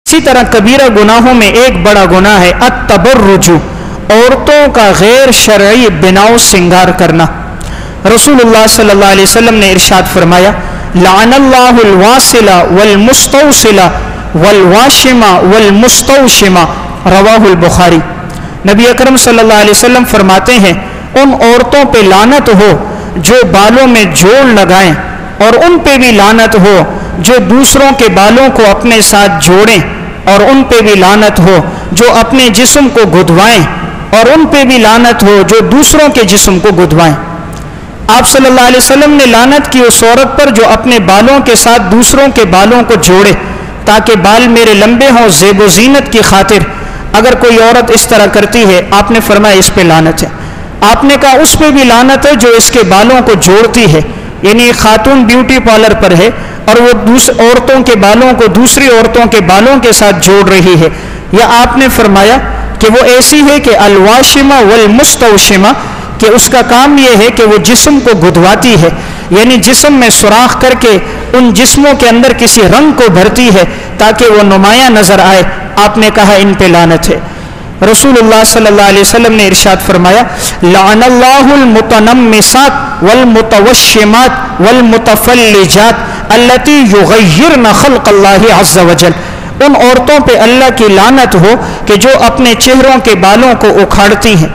इसी तरह कबीरा गुनाहों में एक बड़ा गुनाह है अत्तबर्रुजु, औरतों का गैर शरई बिनाव सिंगार करना। रसूलुल्लाह सल्लल्लाहु अलैहि वसल्लम ने इरशाद फरमाया, लानल्लाहुल वासिला वल मुस्तौसिला वल वाशिमा वल मुस्तौशिमा, रवाहुल बुखारी। नबी अकरम सल्लल्लाहु अलैहि वसल्लम फरमाते हैं, उन औरतों पे लानत हो जो बालों में जोड़ लगाएं, और उन पे भी लानत हो जो दूसरों के बालों को अपने साथ जोड़ें, और उन पे भी लानत हो जो अपने जिस्म को गुदवाएं, और उन पे भी लानत हो जो दूसरों के जिस्म को गुदवाएं। आप सल्लल्लाहु अलैहि वसल्लम ने लानत की उस औरत पर जो अपने बालों के साथ दूसरों के बालों को जोड़े ताकि बाल मेरे लंबे हों ज़ेब व ज़ीनत की खातिर। अगर कोई औरत इस तरह करती है, आपने फरमाया इस पे लानत है। आपने कहा उस पे भी लानत है जो इसके बालों को जोड़ती है, यानी खातून ब्यूटी पार्लर पर है और वो औरतों के बालों को दूसरी औरतों के बालों के साथ जोड़ रही है। या आपने फरमाया कि वो ऐसी है कि अलवाशिमा वल मुस्तौशिमा, कि उसका काम यह है कि वो जिस्म को गुदवाती है, यानी जिस्म में सुराख करके उन जिस्मों के अंदर किसी रंग को भरती है ताकि वो नुमाया नजर आए। आपने कहा इन पे लानत है। रसूलुल्लाह सल्लल्लाहु अलैहि वसल्लम ने इरशाद फरमाया, लानल्लाहुल मुतनम्मिसात वल मुतवश्शिमात वल मुतफल्लिजात अल्लती युगय्यिरन खल्क़ल्लाहि अज़्ज़ा वजल। उन औरतों पे अल्लाह की लानत हो कि जो अपने चेहरों के बालों को उखाड़ती हैं,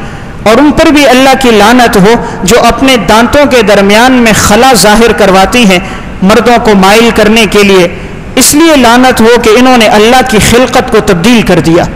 और उन पर भी अल्लाह की लानत हो जो अपने दांतों के दरमियान में खला जाहिर करवाती हैं मर्दों को माइल करने के लिए। इसलिए लानत हो कि इन्होंने अल्लाह की खिलकत को तब्दील कर दिया।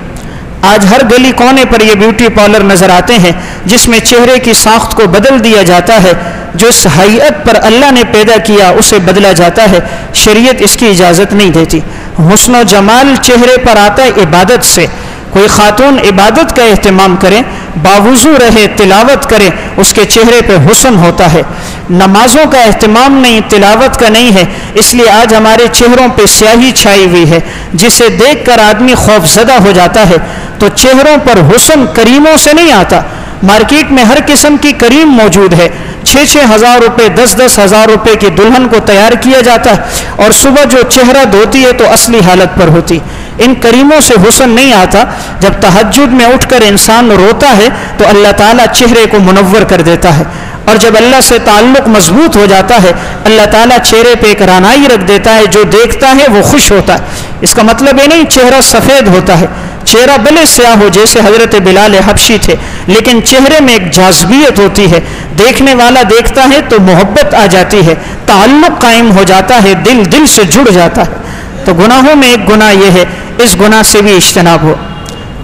आज हर गली कोने पर ये ब्यूटी पार्लर नजर आते हैं जिसमें चेहरे की साख्त को बदल दिया जाता है। जो इस हैयत पर अल्लाह ने पैदा किया उसे बदला जाता है। शरीयत इसकी इजाज़त नहीं देती। हुस्न व जमाल चेहरे पर आता है इबादत से। कोई खातून इबादत का एहतमाम करे, बावुज़ू रहे, तिलावत करे, उसके चेहरे पे हुस्न होता है। नमाजों का एहतमाम नहीं, तिलावत का नहीं है, इसलिए आज हमारे चेहरों पे स्याही छाई हुई है जिसे देखकर आदमी खौफजदा हो जाता है। तो चेहरों पर हुस्न करीमों से नहीं आता। मार्केट में हर किस्म की करीम मौजूद है। 6-6 हज़ार रुपये, 10-10 हज़ार रुपये की दुल्हन को तैयार किया जाता है, और सुबह जो चेहरा धोती है तो असली हालत पर होती। इन करीमों से हुस्न नहीं आता। जब तहज्जुद में उठकर इंसान रोता है तो अल्लाह ताला चेहरे को मुनव्वर कर देता है, और जब अल्लाह से ताल्लुक़ मजबूत हो जाता है अल्लाह ताला चेहरे पे एक रानाई रख देता है। जो देखता है वो खुश होता है। इसका मतलब ये नहीं चेहरा सफ़ेद होता है। चेहरा भले स्याह हो जैसे हजरत बिलाल हबशी थे, लेकिन चेहरे में एक जाज़बियत होती है। देखने वाला देखता है तो मोहब्बत आ जाती है, ताल्लुक़ कायम हो जाता है, दिल दिल से जुड़ जाता है। तो गुनाहों में एक गुनाह यह है, इस गुनाह से भी इज्तनाब हो।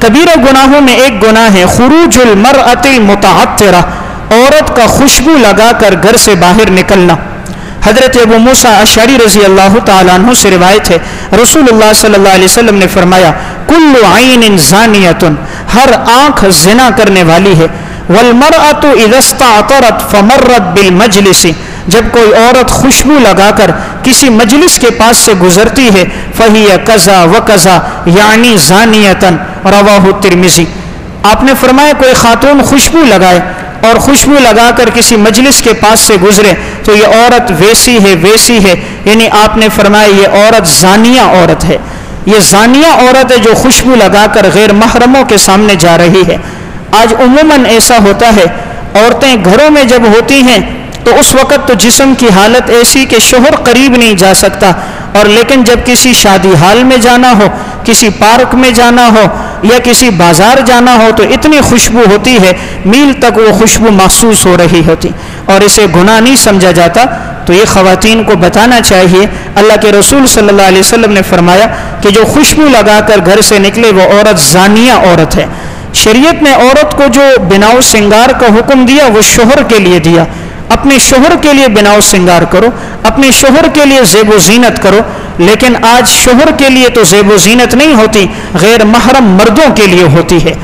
कबीरा गुनाहों में एक गुनाह है खुरूजुल मरअतिल मुतअत्तिरा, औरत का खुशबू लगाकर घर से बाहर निकलना। हजरत अबू मूसा अशअरी रज़ी अल्लाह ताला अन्हु से रिवायत है, रसूलुल्लाह सल्लल्लाहु अलैहि वसल्लम ने फरमाया, कुल्लु आइनिन ज़ानियतुन, हर आँख ज़िना करने वाली है। वल मरअतु इज़स्तअतरत फमर्रत बिल मजलिसी, जब कोई औरत खुशबू लगाकर किसी मजलिस के पास से गुजरती है, फ़हिय कज़ा व कज़ा यानी ज़ानियतन, रवाहु तिर्मिज़ी। आपने फरमाया कोई खातून खुशबू लगाए और खुशबू लगाकर किसी मजलिस के पास से गुजरे तो ये औरत वैसी है वैसी है, यानी आपने फरमाया ये औरत ज़ानिया औरत है। ये ज़ानिया औरत है जो खुशबू लगाकर गैर महरमों के सामने जा रही है। आज उमूमन ऐसा होता है, औरतें घरों में जब होती हैं तो उस वक़्त तो जिस्म की हालत ऐसी कि शोहर करीब नहीं जा सकता, और लेकिन जब किसी शादी हाल में जाना हो, किसी पार्क में जाना हो या किसी बाज़ार जाना हो तो इतनी खुशबू होती है, मील तक वो खुशबू महसूस हो रही होती, और इसे गुनाह नहीं समझा जाता। तो ये ख़वातीन को बताना चाहिए, अल्लाह के रसूल सल्लल्लाहु अलैहि वसल्लम ने फरमाया कि जो खुशबू लगाकर घर से निकले वो औरत ज़ानिया औरत है। शरीयत ने औरत को जो बिनाव सिंगार का हुक्म दिया वो शोहर के लिए दिया। अपने शोहर के लिए बिनाव सिंगार करो, अपने शोहर के लिए ज़ेब व ज़ीनत करो। लेकिन आज शोहर के लिए तो ज़ेब व ज़ीनत नहीं होती, गैर महरम मर्दों के लिए होती है।